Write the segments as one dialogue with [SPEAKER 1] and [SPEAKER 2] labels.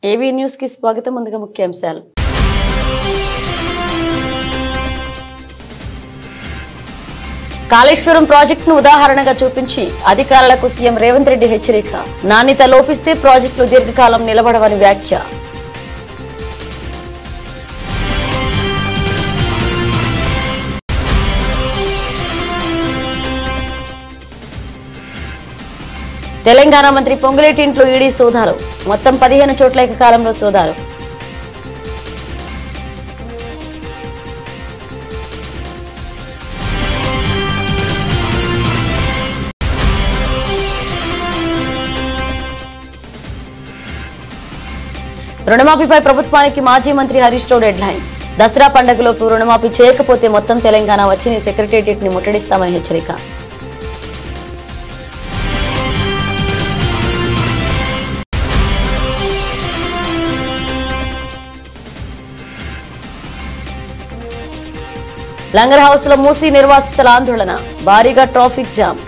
[SPEAKER 1] AV news కి స్వాగతం. ముందుగా ముఖ్యాంశాలు. కాళేశ్వరం ప్రాజెక్టును ఉదాహరణగా చూపించి అధికారులకు సీఎం రేవంత్ రెడ్డి హెచ్చరిక. నాణ్యత లోపిస్తే ప్రాజెక్టులు దీర్ఘకాలం నిలబడవని వ్యాఖ్య. తెలంగాణ మంత్రి పొంగులేటి ఇంట్లో ఈడీ సోదాలు. మొత్తం 15 చోట్ల ఏకకాలంలో సోదాలు. రుణమాఫీపై ప్రభుత్వానికి మాజీ మంత్రి హరీష్ రావు డెడ్ లైన్. దసరా పండుగలోపు రుణమాఫీ చేయకపోతే మొత్తం తెలంగాణ వచ్చి సెక్రటేరియట్ ని ముట్టడిస్తామని హెచ్చరిక. లంగర్ హౌస్ లో మూసి నిర్వాసితుల ఆందోళన. భారీగా ట్రాఫిక్ జామ్.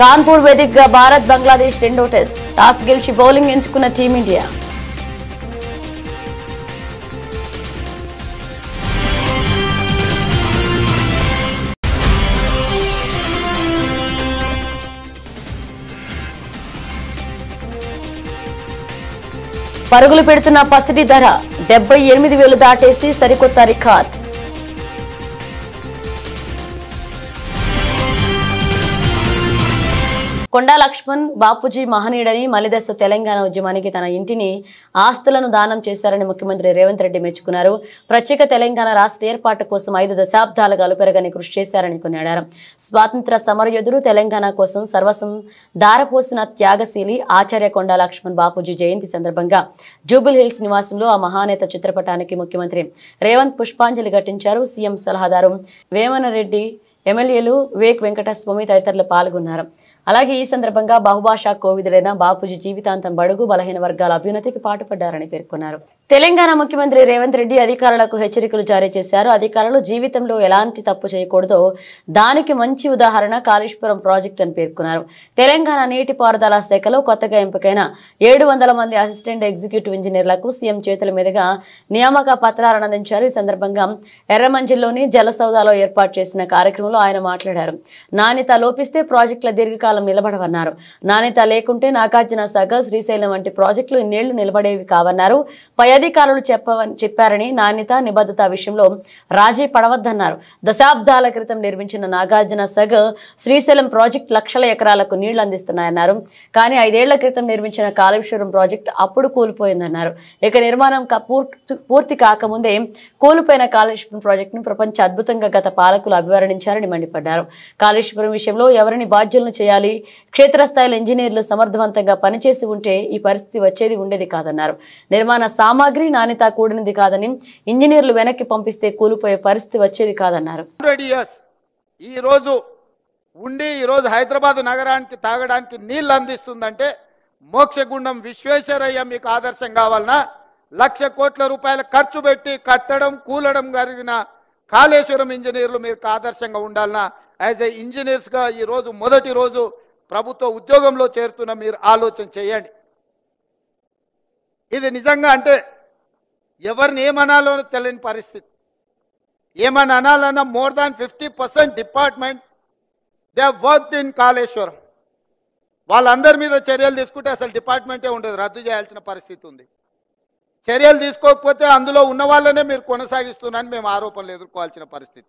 [SPEAKER 1] కాన్పూర్ వేదికగా భారత్ బంగ్లాదేశ్ రెండో టెస్ట్. టాస్ గెలిచి బౌలింగ్ ఎంచుకున్న టీమిండియా. పరుగులు పెడుతున్న పసిడి ధర 78,000 దాటేసి సరికొత్త రికార్డ్. కొండా లక్ష్మణ్ బాపూజీ మహనీయుడని మలిదశ తెలంగాణ ఉద్యమానికి తన ఇంటిని ఆస్తులను దానం చేశారని ముఖ్యమంత్రి రేవంత్ రెడ్డి మెచ్చుకున్నారు. ప్రత్యేక తెలంగాణ రాష్ట్ర ఏర్పాటు కోసం 5 దశాబ్దాలుగా అలుపెరగని కృషి చేశారని కొనియాడారు. స్వాతంత్ర సమరయోధుడు, తెలంగాణ కోసం సర్వస్వం దారపోసిన త్యాగశీలి ఆచార్య కొండా లక్ష్మణ్ బాపూజీ జయంతి సందర్భంగా జూబిల్ హిల్స్ నివాసంలో ఆ మహానేత చిత్రపటానికి ముఖ్యమంత్రి రేవంత్ పుష్పాంజలి ఘటించారు. సీఎం సలహాదారు వేమనరెడ్డి, ఎమ్మెల్యేలు వివేక్ వెంకటస్వామి తదితరులు పాల్గొన్నారు. అలాగే ఈ సందర్భంగా బహుభాషా కోవిదులైన బాపూజీ జీవితాంతం బడుగు బలహీన వర్గాల అభ్యున్నతికి పాటుపడ్డారని పేర్కొన్నారు. తెలంగాణ ముఖ్యమంత్రి రేవంత్ రెడ్డి అధికారులకు హెచ్చరికలు జారీ చేశారు. అధికారులు జీవితంలో ఎలాంటి తప్పు చేయకూడదో దానికి మంచి ఉదాహరణ కాళేశ్వరం ప్రాజెక్టు అని పేర్కొన్నారు. తెలంగాణ నీటిపారుదల శాఖలో కొత్తగా ఎంపికైన 700 మంది అసిస్టెంట్ ఎగ్జిక్యూటివ్ ఇంజనీర్లకు సీఎం చేతుల మీదుగా నియామక పత్రాలను అందించారు. ఈ సందర్భంగా ఎర్రమంజిల్లోని జలసౌదాలో ఏర్పాటు చేసిన కార్యక్రమంలో ఆయన మాట్లాడారు. నాణ్యత లోపిస్తే ప్రాజెక్టుల దీర్ఘకాలం నిలబడవన్నారు. నాణ్యత లేకుంటే నాగార్జున సాగర్, శ్రీశైలం వంటి ప్రాజెక్టులు ఇన్నేళ్లు నిలబడేవి కావన్నారు. పై అధికారులు చెప్పారని నాణ్యత నిబద్ధత విషయంలో రాజీ పడవద్దన్నారు. దశాబ్దాల క్రితం నిర్మించిన నాగార్జున సాగర్, శ్రీశైలం ప్రాజెక్టు లక్షల ఎకరాలకు నీళ్లు అందిస్తున్నాయన్నారు. కానీ 5 ఏళ్ల క్రితం నిర్మించిన కాళేశ్వరం ప్రాజెక్టు అప్పుడు కూలిపోయిందన్నారు. ఇక నిర్మాణం పూర్తి కాకముందే కూలిపోయిన కాళేశ్వరం ప్రాజెక్టును ప్రపంచ అద్భుతంగా గత పాలకులు అభివర్ణించారని మండిపడ్డారు. కాళేశ్వరం విషయంలో ఎవరిని బాధ్యులను చేయాలి, క్షేత్రస్థాయిలో ఇంజనీర్లు సమర్థవంతంగా పనిచేసి ఉంటే ఈ పరిస్థితి ఉండేది కాదన్నారు. నిర్మాణ సామాగ్రి నాణ్యత కూడినది కాదని, ఇంజనీర్లు వెనక్కి పంపిస్తే కూలిపోయే పరిస్థితి వచ్చేది కాదన్నారు.
[SPEAKER 2] ఈ రోజు హైదరాబాద్ నగరానికి తాగడానికి నీళ్లు అందిస్తుందంటే మోక్షగుండం విశ్వేశ్వరయ్య మీకు ఆదర్శం కావాలన్నా, 1,00,000 కోట్ల రూపాయల ఖర్చు పెట్టి కట్టడం కూలడం జరిగిన కాళేశ్వరం ఇంజనీర్లు మీకు ఆదర్శంగా ఉండాలన్నా, యాజ్ ఏ ఇంజనీర్స్గా ఈరోజు మొదటి రోజు ప్రభుత్వ ఉద్యోగంలో చేరుతున్న మీరు ఆలోచన చేయండి. ఇది నిజంగా అంటే ఎవరిని ఏమనాలో తెలియని పరిస్థితి. ఏమని అనాలన్నా more than 50% department they worked in Kaleshwaram. వాళ్ళందరి మీద చర్యలు తీసుకుంటే అసలు డిపార్ట్మెంటే ఉండదు, రద్దు చేయాల్సిన పరిస్థితి ఉంది. చర్యలు తీసుకోకపోతే అందులో ఉన్న వాళ్ళనే మీరు కొనసాగిస్తున్నారని మేము ఆరోపణలు ఎదుర్కోవాల్సిన పరిస్థితి.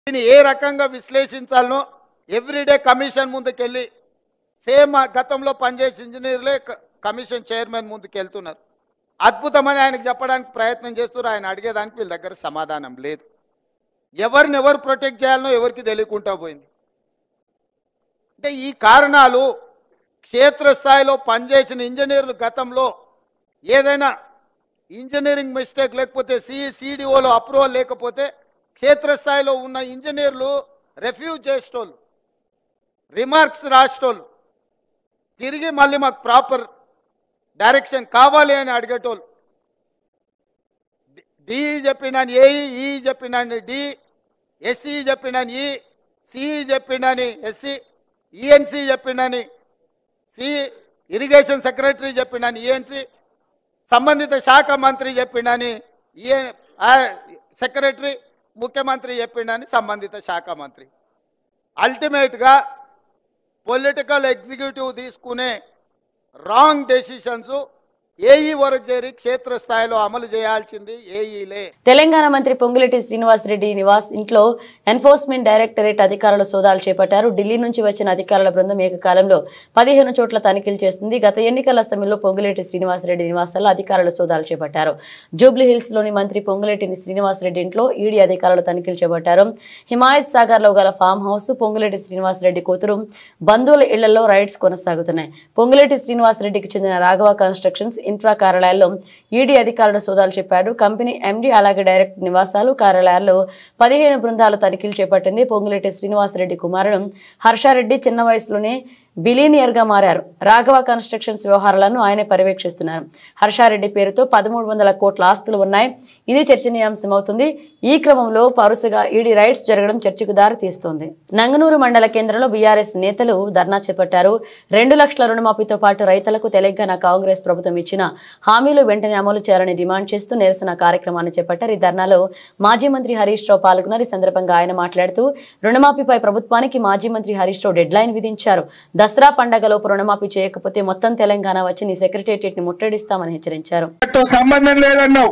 [SPEAKER 2] దీన్ని ఏ రకంగా విశ్లేషించాలనో ఎవ్రీడే కమిషన్ ముందుకెళ్ళి సేమ్ గతంలో పనిచేసే ఇంజనీర్లే కమిషన్ చైర్మన్ ముందుకు వెళ్తున్నారు. అద్భుతమని ఆయనకు చెప్పడానికి ప్రయత్నం చేస్తున్నారు. ఆయన అడిగేదానికి వీళ్ళ దగ్గర సమాధానం లేదు. ఎవరిని ఎవరు ప్రొటెక్ట్ చేయాలనో ఎవరికి తెలియకుండా పోయింది. అంటే ఈ కారణాలు క్షేత్రస్థాయిలో పనిచేసిన ఇంజనీర్లు గతంలో ఏదైనా ఇంజనీరింగ్ మిస్టేక్ లేకపోతే సిడిఓలో అప్రూవల్ లేకపోతే క్షేత్రస్థాయిలో ఉన్న ఇంజనీర్లు రెఫ్యూజ్ చేసేటోళ్ళు, రిమార్క్స్ రాసేటోళ్ళు, తిరిగి మళ్ళీ మాకు ప్రాపర్ డైరెక్షన్ కావాలి అని అడిగేటోళ్ళు. డి చెప్పినాను ఏఈ, ఈ చెప్పినాను డి, ఎస్ఈ చెప్పినాను ఈ, సిఈ చెప్పినాని ఎస్సీ, ఈఎన్సి చెప్పినాని సి, ఇరిగేషన్ సెక్రటరీ చెప్పినాని ఈఎన్సి, సంబంధిత శాఖ మంత్రి చెప్పినాని సెక్రటరీ, ముఖ్యమంత్రి చెప్పినాని సంబంధిత శాఖ మంత్రి. అల్టిమేట్గా పొలిటికల్ ఎగ్జిక్యూటివ్ తీసుకునే రాంగ్ డెసిషన్స్ ఏఈ వరకు చేరి క్షేత్రస్థాయిలో అమలు చేయాల్సింది ఏఈలే.
[SPEAKER 1] తెలంగాణ మంత్రి పొంగులేటి శ్రీనివాసరెడ్డి నివాస్ ఇంట్లో ఎన్ఫోర్స్మెంట్ డైరెక్టరేట్ అధికారులు సోదాలు చేపట్టారు. ఢిల్లీ నుంచి వచ్చిన అధికారుల బృందం ఏకకాలంలో 15 చోట్ల తనిఖీలు చేస్తుంది. గత ఎన్నికల సమయంలో పొంగులేటి శ్రీనివాసరెడ్డి నివాసాల్లో అధికారులు సోదాలు చేపట్టారు. జూబ్లీ హిల్స్ లోని మంత్రి పొంగులేటి శ్రీనివాసరెడ్డి ఇంట్లో ఈడీ అధికారులు తనిఖీలు చేపట్టారు. హిమాయత్ సాగర్ లో గల ఫామ్ హౌస్, పొంగులేటి శ్రీనివాసరెడ్డి కూతురు, బంధువుల ఇళ్లలో రైడ్స్ కొనసాగుతున్నాయి. పొంగులేటి శ్రీనివాసరెడ్డికి చెందిన రాఘవ కన్స్ట్రక్షన్స్ ఇన్ఫ్రా కార్యాలయాల్లో ఈడీ అధికారులు సోదాలు చెప్పారు. కంపెనీ ఎండీ అలాగే డైరెక్టర్ నివాసాలు, కార్యాలయాల్లో 15 బృందాలు తనిఖీలు చేపట్టింది. పొంగులేటి శ్రీనివాసరెడ్డి కుమారుడు హర్షారెడ్డి చిన్న వయసులోనే బిలీనియర్గా మారారు. రాఘవ కన్స్ట్రక్షన్స్ వ్యవహారాలను ఆయనే పర్యవేక్షిస్తున్నారు. హర్షారెడ్డి పేరుతో 1300 కోట్ల ఆస్తులు ఉన్నాయి. ఇది చర్చనీయాంశమవుతుంది. ఈ క్రమంలో వరుసగా ఈడీ రైడ్స్ జరగడం చర్చకు దారి తీస్తోంది. నంగనూరు మండల కేంద్రంలో బీఆర్ఎస్ నేతలు ధర్నా చేపట్టారు. 2 లక్షల రుణమాఫీతో పాటు రైతులకు తెలంగాణ కాంగ్రెస్ ప్రభుత్వం ఇచ్చిన హామీలు వెంటనే అమలు చేయాలని డిమాండ్ చేస్తూ నిరసన కార్యక్రమాన్ని చేపట్టారు. ఈ ధర్నాలో మాజీ మంత్రి హరీష్ రావు పాల్గొన్నారు. ఈ సందర్భంగా ఆయన మాట్లాడుతూ రుణమాఫీపై ప్రభుత్వానికి మాజీ మంత్రి హరీష్ రావు డెడ్ లైన్ విధించారు. దసరా పండగలోపు రుణమాఫీ చేయకపోతే మొత్తం తెలంగాణ వచ్చి నీ సెక్రటేరియట్ ని ముట్టడిస్తామని హెచ్చరించారు.
[SPEAKER 3] సంబంధం లేదన్నావు,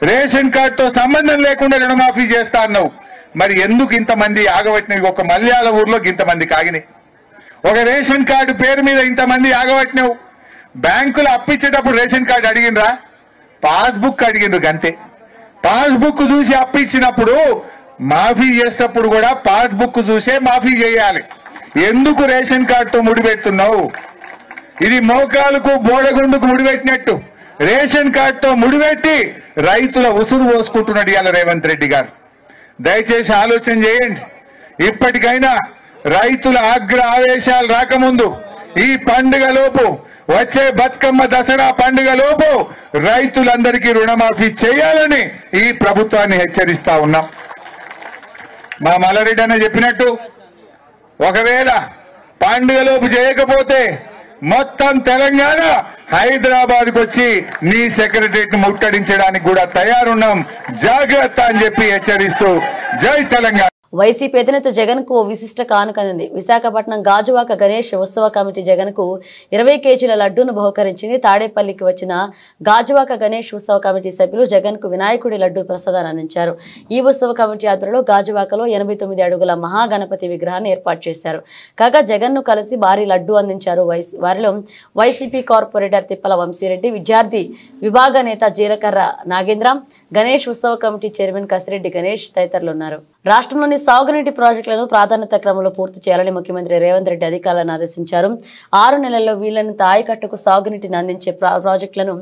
[SPEAKER 3] రేషన్ కార్డుతో సంబంధం లేకుండా రుణమాఫీ చేస్తా అన్నావు. మరి ఎందుకు ఇంతమంది ఆగబట్టినవి? ఒక మల్యాల ఊర్లో ఇంతమంది కాగినాయి. ఒక రేషన్ కార్డు పేరు మీద ఇంతమంది ఆగబట్టినావు. బ్యాంకులు అప్పిచ్చేటప్పుడు రేషన్ కార్డు అడిగినరా? పాస్బుక్ అడిగిండ్రు గంతే. పాస్బుక్ చూసి అప్పిచ్చినప్పుడు మాఫీ చేసేటప్పుడు కూడా పాస్బుక్ చూసే మాఫీ చేయాలి. ఎందుకు రేషన్ కార్డుతో ముడిపెడుతున్నావు? ఇది మోకాలకు బోడగుండుకు ముడిపెట్టినట్టు రేషన్ కార్డుతో ముడిపెట్టి రైతుల ఉసురు పోసుకుంటున్నాడు ఇవాళ రేవంత్ రెడ్డి గారు. దయచేసి ఆలోచన చేయండి. ఇప్పటికైనా రైతుల ఆవేశాలు రాకముందు ఈ పండుగలోపు, వచ్చే బతుకమ్మ దసరా పండుగలోపు రైతులందరికీ రుణమాఫీ చేయాలని ఈ ప్రభుత్వాన్ని హెచ్చరిస్తా ఉన్నాం. మా మల్లారెడ్డి అన్న చెప్పినట్టు ఒకవేళ పండుగలోపు చేయకపోతే మొత్తం తెలంగాణ హైదరాబాద్కు వచ్చి నీ సెక్రటరీని ముట్టడించడానికి కూడా తయారున్నాం, జాగ్రత్త అని చెప్పి హెచ్చరిస్తూ జై తెలంగాణ.
[SPEAKER 1] వైసీపీ అధినేత జగన్ కు విశిష్ట కానుకనుంది. విశాఖపట్నం గాజువాక గణేష్ ఉత్సవ కమిటీ జగన్ కు 20 కేజీల లడ్డూను బహుకరించింది. తాడేపల్లికి వచ్చిన గాజువాక గణేష్ ఉత్సవ కమిటీ సభ్యులు జగన్ కు వినాయకుడి లడ్డూ ప్రసాదాన్ని అందించారు. ఈ ఉత్సవ కమిటీ ఆధ్వర్యంలో గాజువాకలో 89 అడుగుల మహాగణపతి విగ్రహాన్ని ఏర్పాటు చేశారు. కాగా జగన్ ను కలిసి భారీ లడ్డూ అందించారు. వారిలో వైసీపీ కార్పొరేటర్ తిప్పల వంశీరెడ్డి, విద్యార్థి విభాగ నేత జీలకర్ర నాగేంద్ర, గణేష్ ఉత్సవ కమిటీ చైర్మన్ కసిరెడ్డి గణేష్ తదితరులు ఉన్నారు. రాష్ట్రంలోని సాగునీటి ప్రాజెక్టులను ప్రాధాన్యత క్రమంలో పూర్తి చేయాలని ముఖ్యమంత్రి రేవంత్ రెడ్డి అధికారులను ఆదేశించారు. 6 నెలల్లో వీలైనంత ఆయకట్టుకు సాగునీటిని అందించే ప్రాజెక్టులను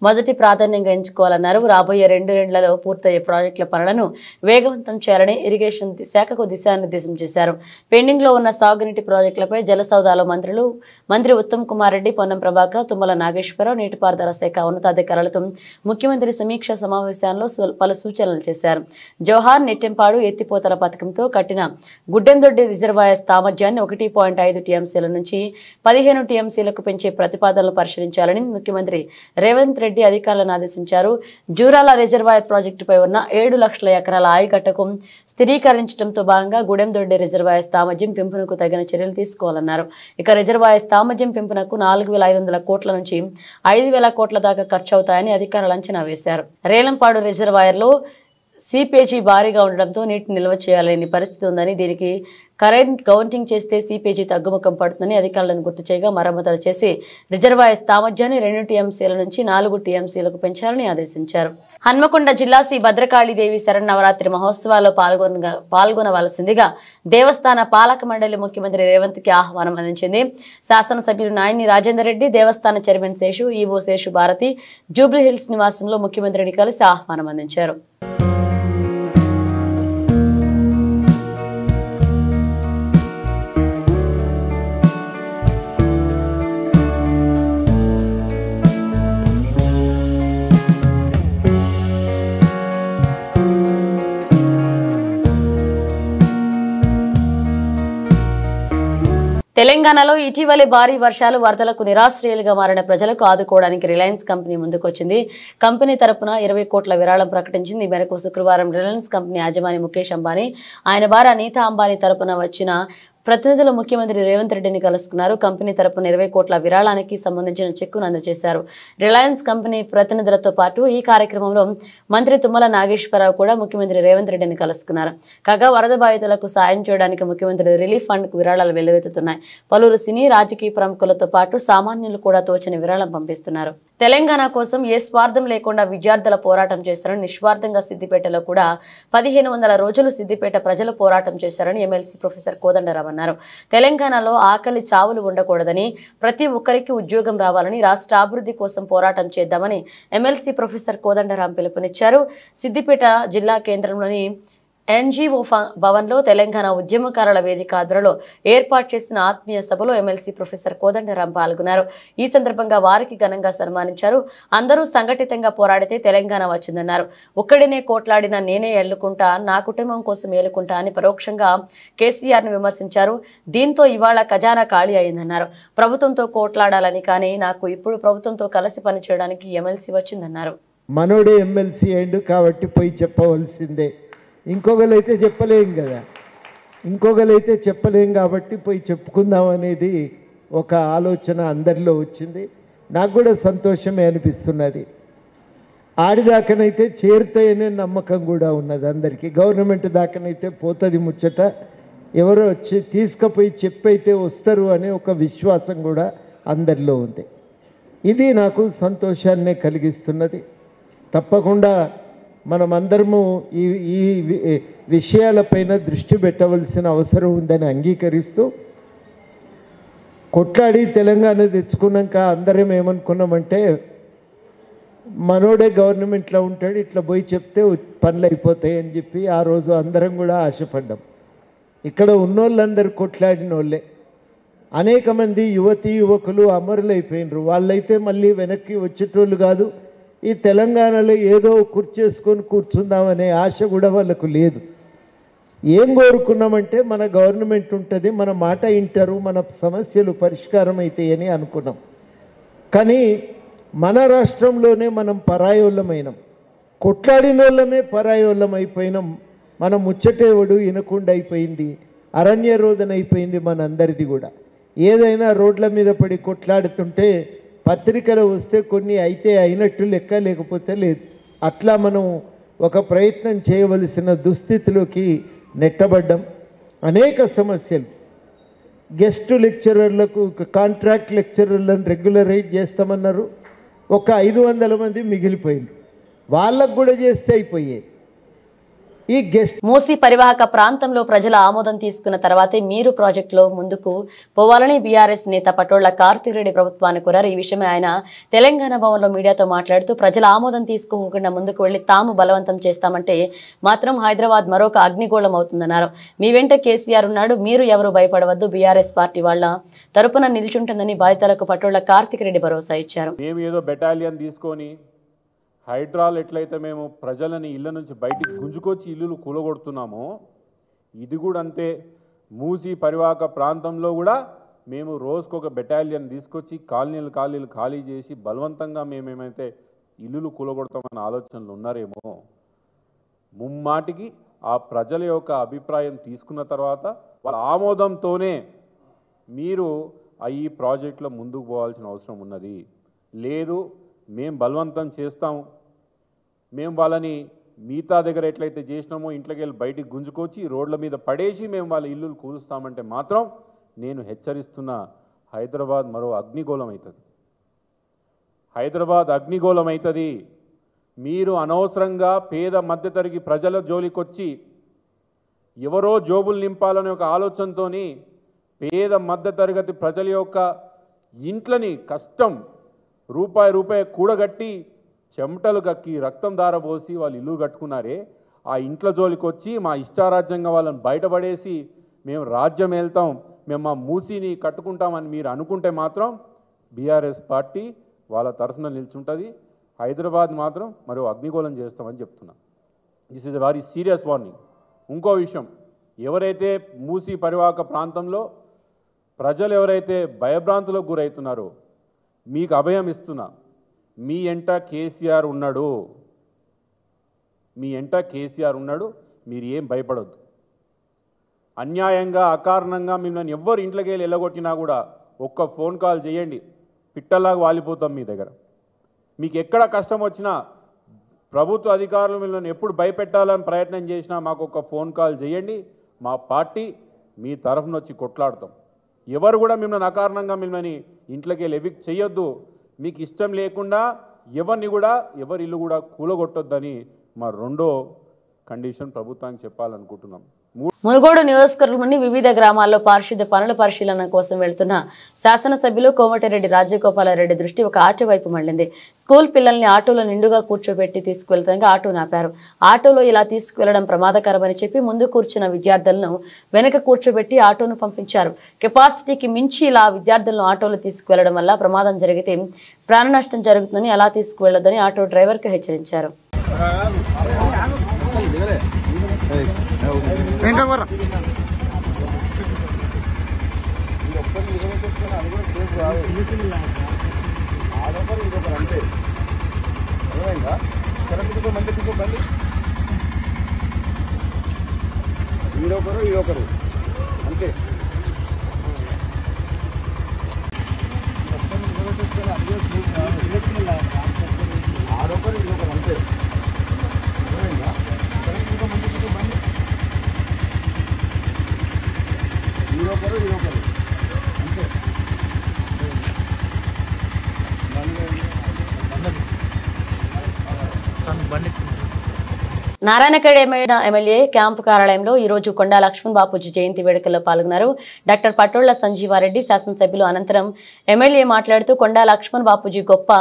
[SPEAKER 1] మొదటి ప్రాధాన్యంగా ఎంచుకోవాలన్నారు. రాబోయే 2 ఏళ్లలో పూర్తయ్యే ప్రాజెక్టుల పనులను వేగవంతం చేయాలని ఇరిగేషన్ శాఖకు దిశానిర్దేశం చేశారు. పెండింగ్ లో ఉన్న సాగునీటి ప్రాజెక్టులపై జలసౌదాలో మంత్రి ఉత్తమ్ కుమార్ రెడ్డి, పొన్నం ప్రభాకర్, తుమ్మల నాగేశ్వరరావు, నీటిపారుదల శాఖ ఉన్నతాధికారులతో ముఖ్యమంత్రి సమీక్ష సమావేశాల్లో పలు సూచనలు చేశారు. జవహర్ నెట్టెంపాడు ఎత్తిపోతల పథకంతో కట్టిన గుడ్డెందొడ్డి రిజర్వాయర్ సామర్థ్యాన్ని 1.5 టీఎంసీల నుంచి 15 టీఎంసీలకు పెంచే ప్రతిపాదనలు పరిశీలించాలని ముఖ్యమంత్రి రేవంత్ రెడ్డి అధికారులను ఆదేశించారు. జూరాల రిజర్వాయర్ ప్రాజెక్టుపై ఉన్న 7 లక్షల ఎకరాల ఆయకట్టుకు స్థిరీకరించడంతో భాగంగా గుడెందొడ్డి రిజర్వాయర్ సామర్థ్యం పెంపునకు తగిన చర్యలు తీసుకోవాలన్నారు. ఇక రిజర్వాయర్ సామర్థ్యం పెంపునకు 4,500 కోట్ల నుంచి 5,000 కోట్ల దాకా ఖర్చు అవుతాయని అధికారులు అంచనా వేశారు. రేలంపాడు రిజర్వాయర్లో సీపేజీ భారీగా ఉండడంతో నీటిని నిల్వ చేయాలని పరిస్థితి ఉందని, దీనికి కరెంట్ కౌంటింగ్ చేస్తే సీపేజీ తగ్గుముఖం పడుతుందని అధికారులను గుర్తు చేయగా మరమ్మతులు చేసి రిజర్వాయర్ సామర్థ్యాన్ని 2 టీఎంసీల నుంచి 4 టీఎంసీలకు పెంచాలని ఆదేశించారు. హన్మకొండ జిల్లా శ్రీ భద్రకాళీదేవి శరన్నవరాత్రి మహోత్సవాల్లో పాల్గొనవలసిందిగా దేవస్థాన పాలక మండలి ముఖ్యమంత్రి రేవంత్ కి ఆహ్వానం అందించింది. శాసనసభ్యులు నాయని రాజేందర్ రెడ్డి, దేవస్థాన చైర్మన్ శేషు, ఈవో శేషు భారతి జూబ్లీ హిల్స్ నివాసంలో ముఖ్యమంత్రిని కలిసి ఆహ్వానం అందించారు. తెలంగాణలో ఇటీవలి భారీ వర్షాలు వరదలకు నిరాశ్రయాలుగా మారిన ప్రజలకు ఆదుకోవడానికి రిలయన్స్ కంపెనీ ముందుకొచ్చింది. కంపెనీ తరపున 20 కోట్ల విరాళం ప్రకటించింది. ఈ మేరకు శుక్రవారం రిలయన్స్ కంపెనీ యాజమాని ముఖేష్ అంబానీ, ఆయన భార్య నీతా అంబానీ తరపున వచ్చిన ప్రతినిధులు ముఖ్యమంత్రి రేవంత్ రెడ్డిని కలుసుకున్నారు. కంపెనీ తరపున 20 కోట్ల విరాళానికి సంబంధించిన చెక్కును అందజేశారు. రిలయన్స్ కంపెనీ ప్రతినిధులతో పాటు ఈ కార్యక్రమంలో మంత్రి తుమ్మల నాగేశ్వరరావు కూడా ముఖ్యమంత్రి రేవంత్ రెడ్డిని కలుసుకున్నారు. కాగా వరద బాధితులకు సాయం చేయడానికి ముఖ్యమంత్రి రిలీఫ్ ఫండ్ కు విరాళాలు వెల్లువెత్తుతున్నాయి. పలువురు సినీ రాజకీయ ప్రముఖులతో పాటు సామాన్యులు కూడా తోచని విరాళం పంపిస్తున్నారు. తెలంగాణ కోసం ఏ స్వార్థం లేకుండా విద్యార్థుల పోరాటం చేశారని, నిస్వార్థంగా సిద్దిపేటలో కూడా 1500 రోజులు సిద్దిపేట ప్రజలు పోరాటం చేశారని ఎమ్మెల్సీ ప్రొఫెసర్ కోదండరాం అన్నారు. తెలంగాణలో ఆకలి చావులు ఉండకూడదని, ప్రతి ఒక్కరికి ఉద్యోగం రావాలని, రాష్ట్ర అభివృద్ధి కోసం పోరాటం చేద్దామని ఎమ్మెల్సీ ప్రొఫెసర్ కోదండరాం పిలుపునిచ్చారు. సిద్దిపేట జిల్లా కేంద్రంలోని ఎన్జీఓ భవన్లో తెలంగాణ ఉద్యమకారుల వేదిక ఆధ్వర్యంలో ఏర్పాటు చేసిన ఆత్మీయ సభలో ఎమ్మెల్సీ ప్రొఫెసర్ కోదండరాం పాల్గొన్నారు. ఈ సందర్భంగా వారికి ఘనంగా సన్మానించారు. అందరూ సంఘటితంగా పోరాడితే తెలంగాణ వచ్చిందన్నారు. ఒక్కడినే కోట్లాడినా నేనే ఎల్లుకుంటా, నా కుటుంబం కోసం ఏలుకుంటా అని పరోక్షంగా కేసీఆర్ ను విమర్శించారు. దీంతో ఇవాళ ఖజానా ఖాళీ అయిందన్నారు. ప్రభుత్వంతో కోట్లాడాలని, కానీ నాకు ఇప్పుడు ప్రభుత్వంతో కలిసి పనిచేయడానికి ఎమ్మెల్సీ వచ్చిందన్నారు.
[SPEAKER 4] మనోడే ఎమ్మెల్సీ అయిండు కాబట్టి పోయి చెప్పవలసిందే. ఇంకొకరైతే చెప్పలేం కదా, ఇంకొకరైతే చెప్పలేం కాబట్టి పోయి చెప్పుకుందాం అనేది ఒక ఆలోచన అందరిలో వచ్చింది. నాకు కూడా సంతోషమే అనిపిస్తున్నది. ఆడిదాకనైతే చేరుతాయనే నమ్మకం కూడా ఉన్నది అందరికీ. గవర్నమెంట్ దాకనైతే పోతుంది ముచ్చట, ఎవరో వచ్చి తీసుకుపోయి చెప్పైతే వస్తారు అనే ఒక విశ్వాసం కూడా అందరిలో ఉంది. ఇది నాకు సంతోషాన్నే కలిగిస్తున్నది. తప్పకుండా మనమందరము ఈ విషయాలపైన దృష్టి పెట్టవలసిన అవసరం ఉందని అంగీకరిస్తూ, కొట్లాడి తెలంగాణ తెచ్చుకున్నాక అందరం ఏమనుకున్నామంటే మనోడే గవర్నమెంట్లో ఉంటాడు, ఇట్లా పోయి చెప్తే పనులు అయిపోతాయి అని చెప్పి ఆ రోజు అందరం కూడా ఆశపడ్డాం. ఇక్కడ ఉన్నోళ్ళందరూ కొట్లాడిన వాళ్ళే. అనేక మంది యువతీ యువకులు అమరులైపోయినరు. వాళ్ళైతే మళ్ళీ వెనక్కి వచ్చేటోళ్ళు కాదు. ఈ తెలంగాణలో ఏదో కుర్చేసుకొని కూర్చుందామనే ఆశ కూడా వాళ్ళకు లేదు. ఏం కోరుకున్నామంటే మన గవర్నమెంట్ ఉంటుంది, మన మాట వింటారు, మన సమస్యలు పరిష్కారం అవుతాయని అనుకున్నాం. కానీ మన రాష్ట్రంలోనే మనం పరాయోళ్ళమైనాం, కొట్లాడిన వాళ్ళమే పరాయోళ్ళం అయిపోయినాం. మనం ముచ్చటేవాడు వినకుండా అయిపోయింది, అరణ్య రోదన అయిపోయింది మనందరిది కూడా. ఏదైనా రోడ్ల మీద పడి కొట్లాడుతుంటే పత్రికలు వస్తే కొన్ని అయితే అయినట్టు లెక్క, లేకపోతే లేదు. అట్లా మనం ఒక ప్రయత్నం చేయవలసిన దుస్థితిలోకి నెట్టబడ్డం. అనేక సమస్యలు, గెస్ట్ లెక్చరర్లకు కాంట్రాక్ట్ లెక్చరర్లను రెగ్యులరైజ్ చేస్తామన్నారు. ఒక 500 మంది మిగిలిపోయింది, వాళ్ళకు కూడా చేస్తే అయిపోయాయి. ఈ గెస్ట్
[SPEAKER 1] మూసీ పరివాహక ప్రాంతంలో ప్రజల ఆమోదం తీసుకున్న తర్వాతే మీరు ప్రాజెక్టులో ముందుకు పోవాలని బీఆర్ఎస్ నేత పటోళ్ల కార్తీక్ రెడ్డి ప్రభుత్వాన్ని కోరారు. ఈ విషయమే ఆయన తెలంగాణ భవన్లో మీడియాతో మాట్లాడుతూ, ప్రజల ఆమోదం తీసుకోకుండా ముందుకు వెళ్లి తాము బలవంతం చేస్తామంటే మాత్రం హైదరాబాద్ మరొక అగ్నిగోళం అవుతుందన్నారు. మీ వెంట కేసీఆర్ ఉన్నాడు, మీరు ఎవరు భయపడవద్దు, బీఆర్ఎస్ పార్టీ వాళ్ళ తరపున నిల్చుంటుందని బాధితులకు పటోళ్ల కార్తీక్ రెడ్డి భరోసా ఇచ్చారు.
[SPEAKER 5] మేము ఏదో బెటాలియన్ తీసుకొని హైడ్రాల్ ఎట్లయితే మేము ప్రజలని ఇళ్ళ నుంచి బయటికి గుంజుకొచ్చి ఇల్లులు కూలగొడుతున్నామో, ఇది కూడా అంతే. మూసీ పరివాహక ప్రాంతంలో కూడా మేము రోజుకొక బెటాలియన్ తీసుకొచ్చి కాలనీలు ఖాళీ చేసి బలవంతంగా మేమేమైతే ఇల్లులు కూలగొడతామన్న ఆలోచనలు ఉన్నారేమో, ముమ్మాటికి ఆ ప్రజల యొక్క అభిప్రాయం తీసుకున్న తర్వాత వాళ్ళ ఆమోదంతోనే మీరు ఈ ప్రాజెక్టులో ముందుకు పోవాల్సిన అవసరం ఉన్నది. లేదు మేము బలవంతం చేస్తాము, మేము వాళ్ళని మిగతా దగ్గర ఎట్లయితే చేసినామో ఇంట్లోకి వెళ్ళి బయటికి గుంజుకొచ్చి రోడ్ల మీద పడేసి మేము వాళ్ళ ఇల్లులు కూలుస్తామంటే మాత్రం నేను హెచ్చరిస్తున్న, హైదరాబాద్ మరో అగ్నిగోళం అవుతుంది. హైదరాబాద్ అగ్నిగోళం అవుతుంది. మీరు అనవసరంగా పేద మధ్యతరగతి ప్రజల జోలికొచ్చి ఎవరో జోబులు నింపాలనే ఒక ఆలోచనతో పేద మధ్యతరగతి ప్రజల యొక్క ఇంట్లని కష్టం రూపాయి కూడగట్టి చెమటలు కక్కి రక్తం దారబోసి వాళ్ళు ఇల్లు కట్టుకున్నారే, ఆ ఇంట్లో జోలికి వచ్చి మా ఇష్టారాజ్యంగా వాళ్ళని బయటపడేసి మేము రాజ్యం వెళ్తాం, మేము మా మూసీని కట్టుకుంటామని మీరు అనుకుంటే మాత్రం బీఆర్ఎస్ పార్టీ వాళ్ళ తరఫున నిల్చుంటుంది. హైదరాబాద్ మాత్రం మరో అగ్నిగోళం చేస్తామని చెప్తున్నా. This is a very serious warning. ఇంకో విషయం, ఎవరైతే మూసీ పరివాహక ప్రాంతంలో ప్రజలు ఎవరైతే భయభ్రాంతులకు గురవుతున్నారో మీకు అభయం ఇస్తున్నా, మీ ఎంట కేసీఆర్ ఉన్నాడు, మీ ఎంట కేసీఆర్ ఉన్నాడు, మీరు ఏం భయపడొద్దు. అన్యాయంగా అకారణంగా మిమ్మల్ని ఎవ్వరు ఇంట్లోకి వెళ్ళి వెళ్ళగొట్టినా కూడా ఒక్క ఫోన్ కాల్ చేయండి, పిట్టలాగా వాలిపోతాం మీ దగ్గర. మీకు ఎక్కడ కష్టం వచ్చినా ప్రభుత్వ అధికారులు మిమ్మల్ని ఎప్పుడు భయపెట్టాలని ప్రయత్నం చేసినా మాకు ఒక ఫోన్ కాల్ చేయండి, మా పార్టీ మీ తరఫున వచ్చి కొట్లాడతాం. ఎవరు కూడా మిమ్మల్ని అకారణంగా మిమ్మల్ని ఇంట్లోకి వెళ్ళి ఎవిక్ట్ చేయొద్దు. మీకు ఇష్టం లేకుండా ఎవరిని కూడా ఎవరి ఇల్లు కూడా కూలగొట్టొద్దని మా రెండో కండిషన్ ప్రభుత్వానికి చెప్పాలనుకుంటున్నాం.
[SPEAKER 1] మునుగోడు నియోజకవర్గంలోని వివిధ గ్రామాల్లో పారిశుద్ధ్య పనుల పరిశీలన కోసం వెళ్తున్న శాసనసభ్యులు కోమటిరెడ్డి రాజగోపాలరెడ్డి దృష్టి ఒక ఆటో వైపు మళ్లింది. స్కూల్ పిల్లల్ని ఆటోలో నిండుగా కూర్చోబెట్టి తీసుకువెళ్తుండగా ఆటో నాపారు. ఆటోలో ఇలా తీసుకువెళ్లడం ప్రమాదకరమని చెప్పి ముందు కూర్చున్న విద్యార్థులను వెనక కూర్చోబెట్టి ఆటోను పంపించారు. కెపాసిటీకి మించి ఇలా విద్యార్థులను ఆటోలో తీసుకువెళ్లడం వల్ల ప్రమాదం జరిగితే ప్రాణ నష్టం జరుగుతుందని అలా తీసుకువెళ్లొద్దని ఆటో డ్రైవర్కు హెచ్చరించారు.
[SPEAKER 6] ఈడొకరు అంతే. ఆడొకరు ఇదొకరు అంతే. ఈడొకరు ఇదొకరు అంతే.
[SPEAKER 1] నారాయణఖేడ్ ఎమ్మెల్యే క్యాంపు కార్యాలయంలో ఈ రోజు కొండా లక్ష్మణ్ బాపూజీ జయంతి వేడుకల్లో పాల్గొన్నారు. డాక్టర్ పటోళ్ల సంజీవారెడ్డి శాసనసభ్యులు అనంతరం ఎమ్మెల్యే మాట్లాడుతూ కొండా లక్ష్మణ్ బాపూజీ గొప్ప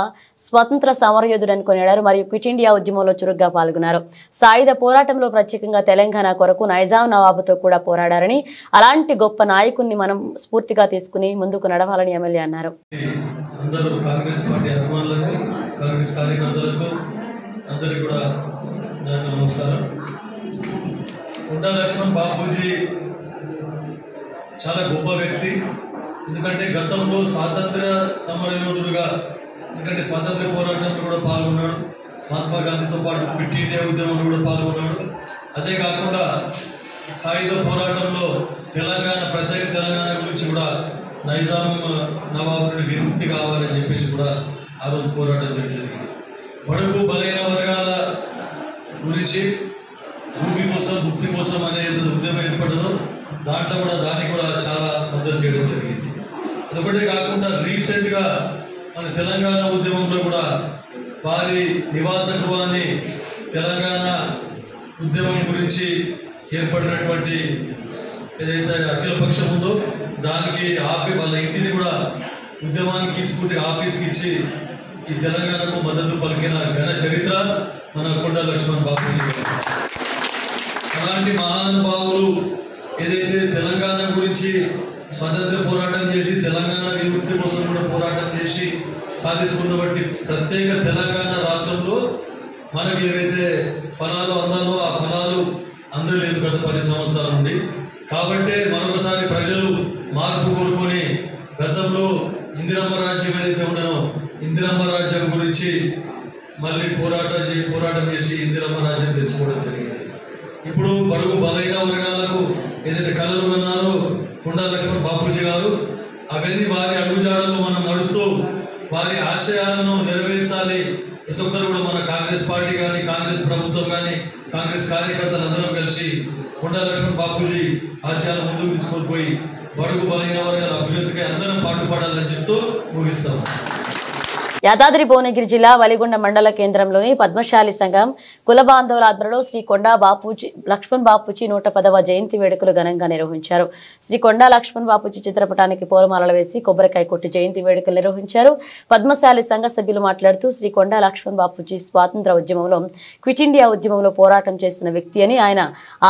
[SPEAKER 1] స్వతంత్ర సమరయోధుడని కొనియాడారు. మరియు క్విట్ ఇండియా ఉద్యమంలో చురుగ్గా పాల్గొన్నారు. సాయుధ పోరాటంలో ప్రత్యేకంగా తెలంగాణ కొరకు నైజాం నవాబుతో కూడా పోరాడారని, అలాంటి గొప్ప నాయకుడిని మనం స్ఫూర్తిగా తీసుకుని ముందుకు నడవాలని ఎమ్మెల్యే అన్నారు.
[SPEAKER 7] అందరికీ కూడా నమస్కారం. కొండా లక్ష్మణ్ బాపూజీ చాలా గొప్ప వ్యక్తి. ఎందుకంటే గతంలో స్వాతంత్ర్య సమరయోధుడుగా, ఎందుకంటే స్వాతంత్ర్య పోరాటంలో కూడా పాల్గొన్నాడు. మహాత్మా గాంధీతో పాటు క్విట్ ఇండియా ఉద్యమంలో కూడా పాల్గొన్నాడు. అదే కాకుండా సాయుధ పోరాటంలో తెలంగాణ, ప్రత్యేక తెలంగాణ గురించి కూడా నైజాం నవాబు నుండి విముక్తి కావాలని చెప్పేసి కూడా ఆ రోజు పోరాటం జరిగింది. బడుగు బలైన వర్గాల గురించి భూమి కోసం, ముక్తి కోసం అనే ఉద్యమం ఏర్పడదో దానికి కూడా చాలా మద్దతు చేయడం జరిగింది. అదొకటే కాకుండా రీసెంట్గా మన తెలంగాణ ఉద్యమంలో కూడా వారి నివాస గృహాన్ని తెలంగాణ ఉద్యమం గురించి ఏర్పడినటువంటి ఏదైతే అఖిలపక్షం ఉందో దానికి వాళ్ళ ఇంటిని కూడా ఉద్యమానికి స్ఫూర్తి ఆఫీస్కి ఇచ్చి ఈ తెలంగాణకు మద్దతు పలికిన ఘన చరిత్ర మన కొండా లక్ష్మణ్ బాపూజీ. అలాంటి మహానుభావులు ఏదైతే తెలంగాణ గురించి స్వాతంత్ర్య పోరాటం చేసి తెలంగాణ విముక్తి కోసం కూడా పోరాటం చేసి సాధించుకున్నటువంటి ప్రత్యేక తెలంగాణ రాష్ట్రంలో మనకి ఏవైతే ఫలాలు అందాలో ఆ ఫలాలు అందలేదు గత 10 సంవత్సరాల నుండి. కాబట్టి మరొకసారి ప్రజలు మార్పు కోరుకొని గతంలో ఇందిరమ్మ రాజ్యం ఏదైతే ఉండనో ఇందిరమ్మ రాజ్యం గురించి మళ్ళీ పోరాటం చేసి ఇందిరమ్మ రాజ్యం తెచ్చుకోవడం జరిగింది. ఇప్పుడు బడుగు బలైన వర్గాలకు ఏదైతే కళలు ఉన్నారో కొండా లక్ష్మణ్ బాపూజీ గారు, అవన్నీ వారి అడుగుజాడల్లో మనం నడుస్తూ వారి ఆశయాలను నెరవేర్చాలి. ప్రతి ఒక్కరు కూడా మన కాంగ్రెస్ పార్టీ కానీ, కాంగ్రెస్ ప్రభుత్వం కానీ, కాంగ్రెస్ కార్యకర్తలు అందరం కలిసి కొండా లక్ష్మణ్ బాపూజీ ఆశయాలు ముందుకు తీసుకొని పోయి బడుగు బలైన వర్గాల అభివృద్ధికి అందరం పాటుపడాలని చెప్తూ ముగిస్తాం.
[SPEAKER 1] యాదాద్రి భువనగిరి జిల్లా వలిగొండ మండల కేంద్రంలోని పద్మశాలి సంఘం కుల బాంధవుల ఆధ్వర్యంలో శ్రీ కొండా లక్ష్మణ్ బాపూజీ 110వ జయంతి వేడుకలు ఘనంగా నిర్వహించారు. శ్రీ కొండా లక్ష్మణ్ బాపూజీ చిత్రపటానికి పూలమాలలు వేసి కొబ్బరికాయ కొట్టి జయంతి వేడుకలు నిర్వహించారు. పద్మశాలి సంఘ సభ్యులు మాట్లాడుతూ శ్రీ కొండా లక్ష్మణ్ బాపూజీ స్వాతంత్ర ఉద్యమంలో, క్విట్ ఇండియా ఉద్యమంలో పోరాటం చేసిన వ్యక్తి అని, ఆయన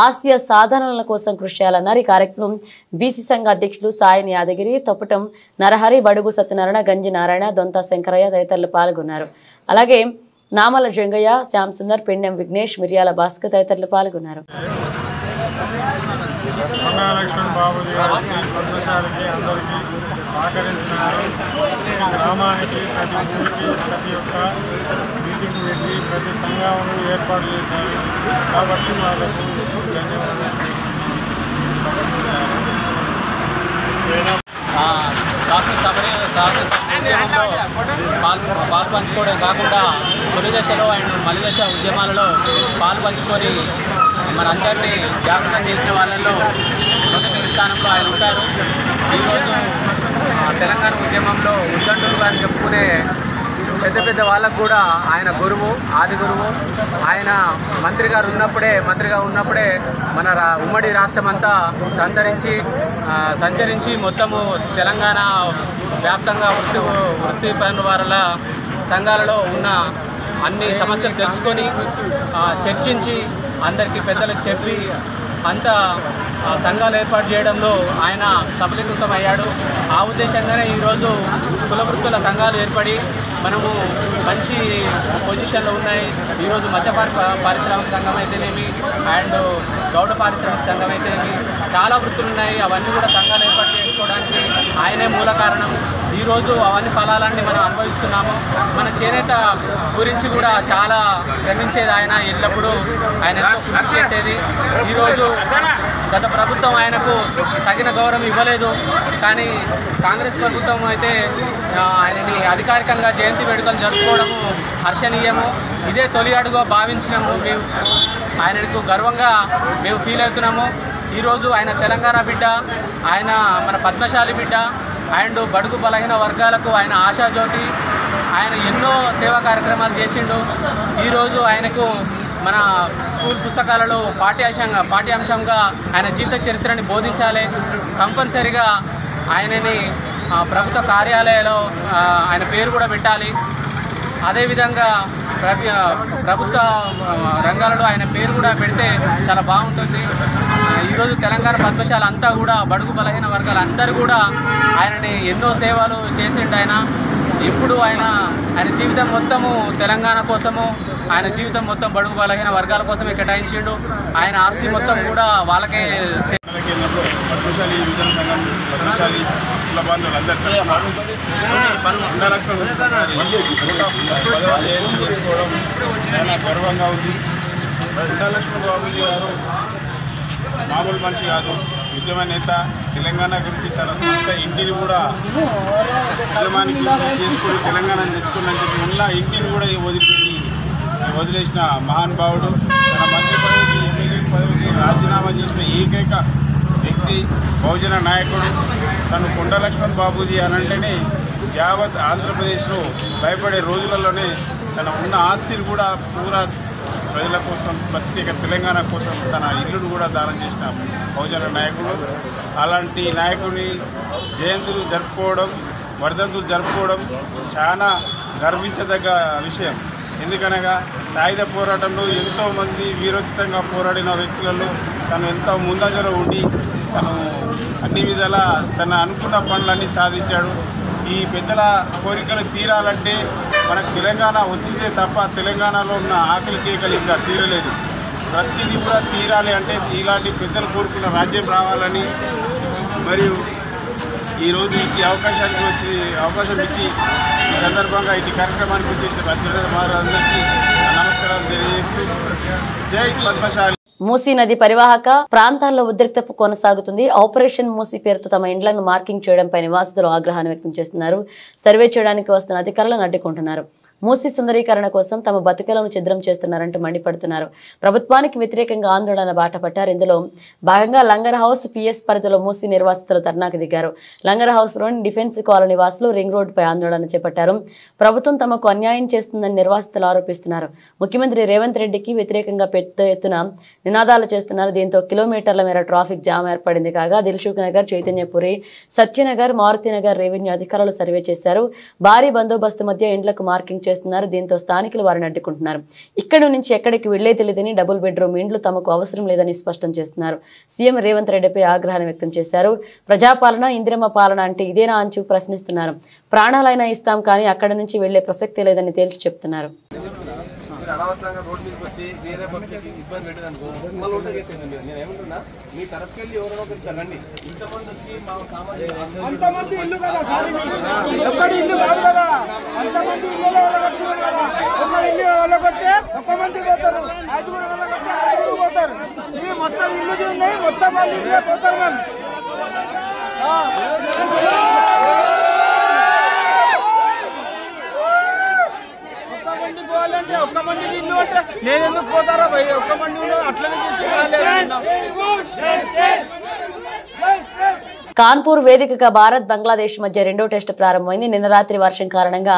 [SPEAKER 1] ఆసియా సాధనల కోసం కృషి చేయాలన్నారు. ఈ కార్యక్రమం బీసీ సంఘ అధ్యక్షులు సాయని యాదగిరి, తొప్పటం నరహరి, బడుగు సత్యనారాయణ, గంజి నారాయణ, దొంత శంకరయ్య తదితరులు పాల్గొన్నారు. అలాగే నామల జంగయ్య, శ్యామ్ సుందర్, పెండెం విఘ్నేష్, మిర్యాల భాస్కర్ తదితరులు పాల్గొన్నారు.
[SPEAKER 8] కొండా లక్ష్మణ్ బాబుజీ గారికి పద్మశాలికి అందరికీ సహకరించినారు. గ్రామానికి ప్రతి ఊరికి ప్రతి ఒక్క మీటింగ్ పెట్టి ప్రతి సంఘాలను ఏర్పాటు చేశారు. కాబట్టి వాళ్ళకు ధన్యవాదాలు.
[SPEAKER 9] పాలు పంచుకోవడం కాకుండా తొలి దశలో అండ్ మలి దశ ఉద్యమాలలో పాలు పంచుకొని మనందరినీ జాగృతం చేసిన వాళ్ళల్లో మొదటి స్థానంలో ఆయన ఉంటారు. ఈరోజు తెలంగాణ ఉద్యమంలో ఉద్దండులుగా చెప్పుకునే పెద్ద పెద్ద వాళ్ళకు కూడా ఆయన గురువు, ఆది గురువు. ఆయన మంత్రిగా ఉన్నప్పుడే మన ఉమ్మడి రాష్ట్రం అంతా సంచరించి మొత్తము తెలంగాణ వ్యాప్తంగా వృత్తి పనుల వారుల సంఘాలలో ఉన్న అన్ని సమస్యలు తెలుసుకొని చర్చించి అందరికీ పెద్దలకు చెప్పి అంత సంఘాలు ఏర్పాటు చేయడంలో ఆయన సఫలీకృతమయ్యాడు. ఆ ఉద్దేశంగానే ఈరోజు కుల వృత్తుల సంఘాలు ఏర్పడి మనము మంచి పొజిషన్లో ఉన్నాయి. ఈరోజు మత్స్య పారిశ్రామిక సంఘం అయితేనేమి అండ్ గౌడ పారిశ్రామిక సంఘం అయితేనేమి చాలా వృత్తులు ఉన్నాయి. అవన్నీ కూడా సంఘాలు ఏర్పాటు చేసుకోవడానికి ఆయనే మూల కారణం. ఈరోజు అవన్నీ ఫలాలన్నీ మనం అనుభవిస్తున్నాము. మన చేనేత గురించి కూడా చాలా శ్రమించేది ఆయన. ఎల్లప్పుడూ ఆయన ఎంతో కృషి చేసేది. ఈరోజు గత ప్రభుత్వం ఆయనకు తగిన గౌరవం ఇవ్వలేదు. కానీ కాంగ్రెస్ ప్రభుత్వం అయితే ఆయనని అధికారికంగా జయంతి వేడుకలు జరుపుకోవడము హర్షణీయము. ఇదే తొలి అడుగుగా భావించినాము. ఆయనకు గర్వంగా మేము ఫీల్ అవుతున్నాము. ఈరోజు ఆయన తెలంగాణ బిడ్డ, ఆయన మన పద్మశాలి బిడ్డ అండ్ బడుగు బలహీన వర్గాలకు ఆయన ఆశాజ్యోతి. ఆయన ఎన్నో సేవా కార్యక్రమాలు చేసిండు. ఈరోజు ఆయనకు మన స్కూల్ పుస్తకాలలో పాఠ్యాంశంగా ఆయన జీవిత చరిత్రని బోధించాలి. కంపల్సరిగా ఆయనని ప్రభుత్వ కార్యాలయాల్లో ఆయన పేరు కూడా పెట్టాలి. అదేవిధంగా ప్రభుత్వ రంగాలలో ఆయన పేరు కూడా పెడితే చాలా బాగుంటుంది. ఈరోజు తెలంగాణ పద్మశాల అంతా కూడా బడుగు బలహీన వర్గాలు అందరూ కూడా ఆయనని ఎన్నో సేవలు చేసిండు. ఇప్పుడు ఆయన జీవితం మొత్తము తెలంగాణ కోసము, ఆయన జీవితం మొత్తం బడుగు బలహీన వర్గాల కోసమే కేటాయించిండు. ఆయన ఆస్తి మొత్తం కూడా వాళ్ళకే
[SPEAKER 8] పద్మశాలి యువజన సంఘం, పద్మశాలి కుల బాంధవులందరికీ చేసుకోవడం చాలా గర్వంగా ఉంది. కొండా లక్ష్మణ్ బాబుజీ గారు మామూలు మనిషి కాదు, ఉద్యమ నేత. తెలంగాణ గురించి తన సొంత ఇంటిని కూడా ఉద్యమానికి చేసుకొని తెలంగాణను తెచ్చుకుని చెప్పి ఉన్న ఇంటిని కూడా వదిలేసిన మహానుభావుడు. తన మంత్రి పదవికి, ఎమ్మెల్యే పదవికి రాజీనామా చేసిన ఏకైక వ్యక్తి, బహుజన నాయకుడు తను కొండా లక్ష్మణ్ బాబుజీ అనంటేనే యావత్ ఆంధ్రప్రదేశ్లో భయపడే రోజులలోనే తన ఉన్న ఆస్తిని కూడా పూరా ప్రజల కోసం, ప్రత్యేక తెలంగాణ కోసం తన ఇల్లును కూడా దానం చేసిన బహుజన నాయకుడు. అలాంటి నాయకుడిని జయంతులు జరుపుకోవడం, వర్ధంతులు జరుపుకోవడం చాలా గర్వించదగ్గ విషయం. ఎందుకనగా సాయుధ పోరాటంలో ఎంతోమంది వీరోచితంగా పోరాడిన వ్యక్తులలో తను ఎంతో ముందంజలో ఉండి తను అన్ని విధాలా తన అనుకున్న పనులన్నీ సాధించాడు. ఈ పెద్దల కోరికలు తీరాలంటే మనకు తెలంగాణ వచ్చిందే తప్ప తెలంగాణలో ఉన్న ఆకలి కేకలు ఇంకా తీరలేదు. ప్రతిదీ కూడా తీరాలి అంటే ఇలాంటి పెద్దలు కోరుకున్న రాజ్యం రావాలని, మరియు ఈరోజు ఈ అవకాశం ఇచ్చి ఈ సందర్భంగా ఈ కార్యక్రమానికి వచ్చేసిన వారందరికీ నమస్కారాలు తెలియజేస్తూ జై పద్మశాలి.
[SPEAKER 1] మూసీ నది పరివాహక ప్రాంతాల్లో ఉద్రిక్తత కొనసాగుతుంది. ఆపరేషన్ మూసీ పేరుతో తమ ఇండ్లను మార్కింగ్ చేయడంపై నివాసితులు ఆగ్రహాన్ని వ్యక్తం చేస్తున్నారు. సర్వే చేయడానికి వస్తున్న అధికారులను అడ్డుకుంటున్నారు. మూసీ సుందరీకరణ కోసం తమ బతుకలను ఛిద్రం చేస్తున్నారంటూ మండిపడుతున్నారు. ప్రభుత్వానికి వ్యతిరేకంగా ఆందోళన బాటపట్టారు. ఇందులో భాగంగా లంగర్ హౌస్ పిఎస్ పరిధిలో మూసీ నిర్వాసితులు ధర్నాకు దిగారు. లంగర్ హౌస్ లోని డిఫెన్స్ కాలనీ వాసులు రింగ్ రోడ్డుపై ఆందోళన చేపట్టారు. ప్రభుత్వం తమకు అన్యాయం చేస్తుందని నిర్వాసితులు ఆరోపిస్తున్నారు. ముఖ్యమంత్రి రేవంత్ రెడ్డికి వ్యతిరేకంగా పెద్ద ఎత్తున నినాదాలు చేస్తున్నారు. దీంతో కిలోమీటర్ల మేర ట్రాఫిక్ జామ్ ఏర్పడింది. కాగా దిల్సుఖ్ నగర్, చైతన్యపురి, సత్యనగర్, మారుతినగర్ రెవెన్యూ అధికారులు సర్వే చేశారు. భారీ బందోబస్తు మధ్య ఇండ్లకు మార్కింగ్ చేస్తున్నారు. దీంతో స్థానికులు వారిని అడ్డుకుంటున్నారు. ఇక్కడి నుంచి ఎక్కడికి వెళ్లే తెలియదని డబుల్ బెడ్రూమ్ ఇండ్లు తమకు అవసరం లేదని స్పష్టం చేస్తున్నారు. సీఎం రేవంత్ రెడ్డిపై ఆగ్రహాన్ని వ్యక్తం చేశారు. ప్రజాపాలన, ఇందిరమ్మ పాలన అంటే ఇదేనా అని ప్రశ్నిస్తున్నారు. ప్రాణాలైనా ఇస్తాం కానీ అక్కడి నుంచి వెళ్లే ప్రసక్తి లేదని తేల్చి చెప్తున్నారు.
[SPEAKER 10] మీరు అనవసరంగా రోడ్డు మీదకి వచ్చి వేరే పబ్లిక్ ఇబ్బంది పెట్టేదనుకో మళ్ళీ ఓటు చేసేది మీరు. నేను ఏమంటున్నా మీ తరఫుకి వెళ్ళి ఎవరైనా ఒకరికి రండి. ఇంతమంది వచ్చి మా సామాజిక ఇల్లు కదా సార్, ఇల్లు కాదు కదా, అంతమంది ఇల్లు ఒక ఇల్లు వాళ్ళకొస్తే ఒక్క మంది పోతారు, 5 వాళ్ళకొస్తే 5 పోతారు. ఇవి మొత్తం ఇల్లు ఉన్నాయి, మొత్తం వాళ్ళు ఇల్లే పోతారు. మేము పోవాలంటే ఒక్క మంది ఇల్లు అంటే నేను ఎందుకు పోతారా భయ్? ఒక్క మంది అట్లనే
[SPEAKER 1] కాన్పూర్ వేదికగా భారత్ బంగ్లాదేశ్ మధ్య రెండో టెస్టు ప్రారంభమైంది. నిన్న రాత్రి వర్షం కారణంగా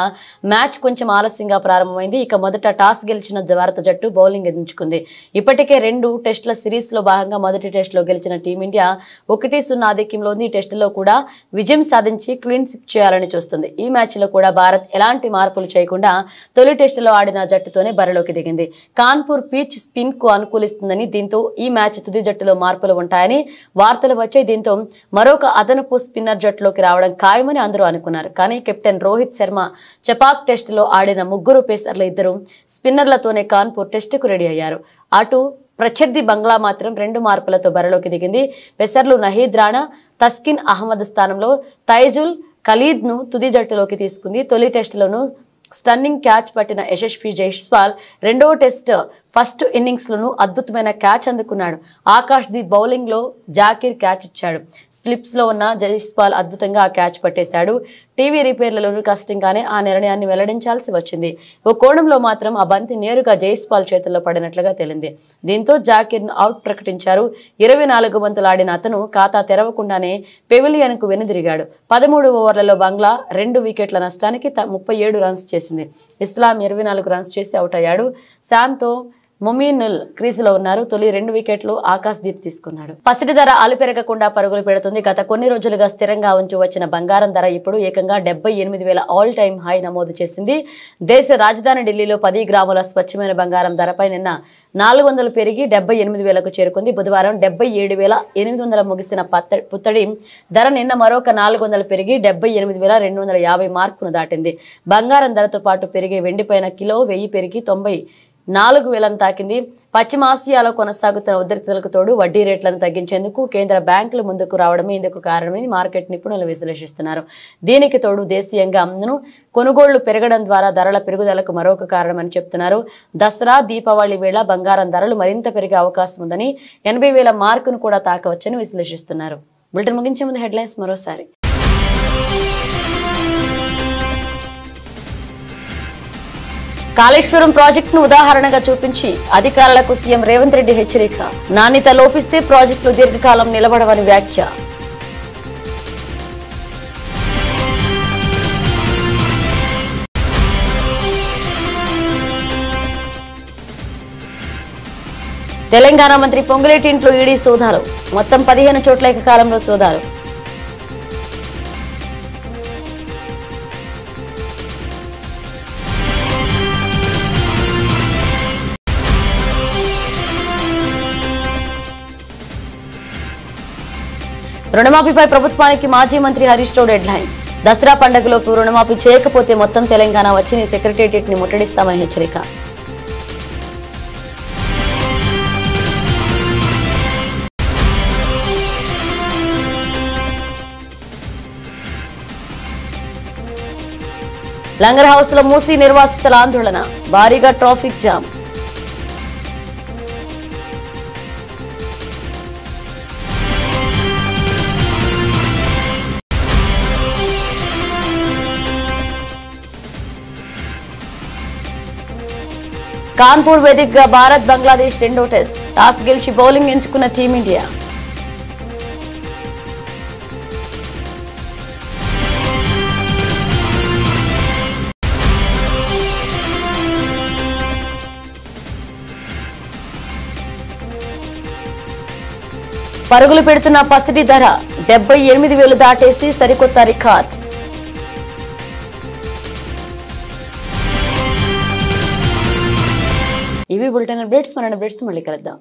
[SPEAKER 1] మ్యాచ్ కొంచెం ఆలస్యంగా ప్రారంభమైంది. ఇక మొదట టాస్ గెలిచిన భారత జట్టు బౌలింగ్ ఎంచుకుంది. ఇప్పటికే 2 టెస్టుల సిరీస్ లో భాగంగా మొదటి టెస్టులో గెలిచిన టీమిండియా 1-0 ఆధిక్యంలో ఉంది. ఈ టెస్టులో కూడా విజయం సాధించి క్లీన్ స్వీప్ చేయాలని చూస్తుంది. ఈ మ్యాచ్ లో కూడా భారత్ ఎలాంటి మార్పులు చేయకుండా తొలి టెస్టులో ఆడిన జట్టుతోనే బరిలోకి దిగింది. కాన్పూర్ పిచ్ స్పిన్ కు అనుకూలిస్తుందని, దీంతో ఈ మ్యాచ్ తుది జట్టులో మార్పులు ఉంటాయని వార్తలు వచ్చాయి. దీంతో మరొక అదనపు స్పిన్నర్ జట్టులోకి రావడం ఖాయమని అందరూ అనుకున్నారు. కానీ కెప్టెన్ రోహిత్ శర్మ చపాక్ టెస్టులో ఆడిన 3 పేసర్ల 2 స్పిన్నర్లతోనే కాన్పూర్ టెస్టుకు రెడీ అయ్యారు. అటు ప్రత్యర్థి బంగ్లా మాత్రం 2 మార్పులతో బరిలోకి దిగింది. పేసర్లు నహీద్ రాణా, తస్కిన్ అహ్మద్ స్థానంలో తైజుల్ ఖలీద్ ను తుది జట్టులోకి తీసుకుంది. తొలి టెస్టులోనూ స్టన్నింగ్ క్యాచ్ పట్టిన యశస్వి జైస్వాల్ రెండవ టెస్ట్ ఫస్ట్ ఇన్నింగ్స్ లోనూ అద్భుతమైన క్యాచ్ అందుకున్నాడు. ఆకాష్ దీప్ బౌలింగ్ లో జాకీర్ క్యాచ్ ఇచ్చాడు. స్లిప్స్ లో ఉన్న జైస్వాల్ అద్భుతంగా ఆ క్యాచ్ పట్టేశాడు. టీవీ రిపేర్లలోనూ కష్టంగానే ఆ నిర్ణయాన్ని వెల్లడించాల్సి వచ్చింది. ఓ కోణంలో మాత్రం ఆ బంతి నేరుగా జైస్వాల్ చేతుల్లో పడినట్లుగా తేలింది. దీంతో జాకీర్ ను అవుట్ ప్రకటించారు. 24 బంతులు ఆడిన అతను ఖాతా తెరవకుండానే పెవిలియన్ కు వెనుదిరిగాడు. 13 ఓవర్లలో బంగ్లా 2 వికెట్ల నష్టానికి 37 రన్స్ చేసింది. ఇస్లాం 24 రన్స్ చేసి అవుట్ అయ్యాడు. శాంతో మొమినుల్ క్రీజులో ఉన్నారు. తొలి 2 వికెట్లు ఆకాష్ దీప్ తీసుకున్నాడు. పసిడి ధర అలుపెరగకుండా పరుగులు పెడుతుంది. గత కొన్ని రోజులుగా స్థిరంగా ఉంచి వచ్చిన బంగారం ధర ఇప్పుడు ఏకంగా 78,000 ఆల్ టైమ్ హై నమోదు చేసింది. దేశ రాజధాని ఢిల్లీలో 10 గ్రాముల స్వచ్ఛమైన బంగారం ధరపై నిన్న 400 పెరిగి 78,000కు చేరుకుంది. బుధవారం 77,800 ముగిసిన పుత్తడి ధర నిన్న మరొక 400 పెరిగి 78,250 మార్కును దాటింది. బంగారం ధరతో పాటు పెరిగే వెండిపైన కిలో 1000 పెరిగి 94,000ను తాకింది. పశ్చిమాసియాలో కొనసాగుతున్న ఉద్రిక్తతలకు తోడు వడ్డీ రేట్లను తగ్గించేందుకు కేంద్ర బ్యాంకులు ముందుకు రావడమే ఇందుకు కారణమని మార్కెట్ నిపుణులు విశ్లేషిస్తున్నారు. దీనికి తోడు దేశీయంగా కొనుగోళ్లు పెరగడం ద్వారా ధరల పెరుగుదలకు మరొక కారణమని చెప్తున్నారు. దసరా దీపావళి వేళ బంగారం ధరలు మరింత పెరిగే అవకాశం ఉందని, 80,000 మార్కును కూడా తాకవచ్చని విశ్లేషిస్తున్నారు. బులెటిన్ ముగించే ముందు హెడ్లైన్స్ మరోసారి. కాళేశ్వరం ప్రాజెక్టును ఉదాహరణగా చూపించి అధికారులకు సీఎం రేవంత్ రెడ్డి హెచ్చరిక. నాణ్యత లోపిస్తే ప్రాజెక్టులు దీర్ఘకాలం నిలబడవని వ్యాఖ్య. తెలంగాణ మంత్రి పొంగులేటి ఇంట్లో ఈడీ సోదాలు. మొత్తం 15 చోట్ల ఏకకాలంలో సోదాలు. రుణమాఫీపై ప్రభుత్వానికి మాజీ మంత్రి హరీష్ రావు డెడ్ లైన్. దసరా పండుగలోపు రుణమాఫీ చేయకపోతే మొత్తం తెలంగాణ వచ్చి సెక్రటేరియట్ ని ముట్టడిస్తామని హెచ్చరిక. లంగర్ హౌస్ లో మూసి నిర్వాసితుల ఆందోళన. భారీగా ట్రాఫిక్ జామ్. కాన్పూర్ వేదికగా భారత్ బంగ్లాదేశ్ రెండో టెస్ట్. టాస్ గెలిచి బౌలింగ్ ఎంచుకున్న టీమిండియా. పరుగులు పెడుతున్న పసిడి ధర 78,000 దాటేసి సరికొత్త రికార్డ్. ఇవి బులెటిన్ అప్డేట్స్. మన అప్డేట్స్ మళ్ళీ కలుద్దాం.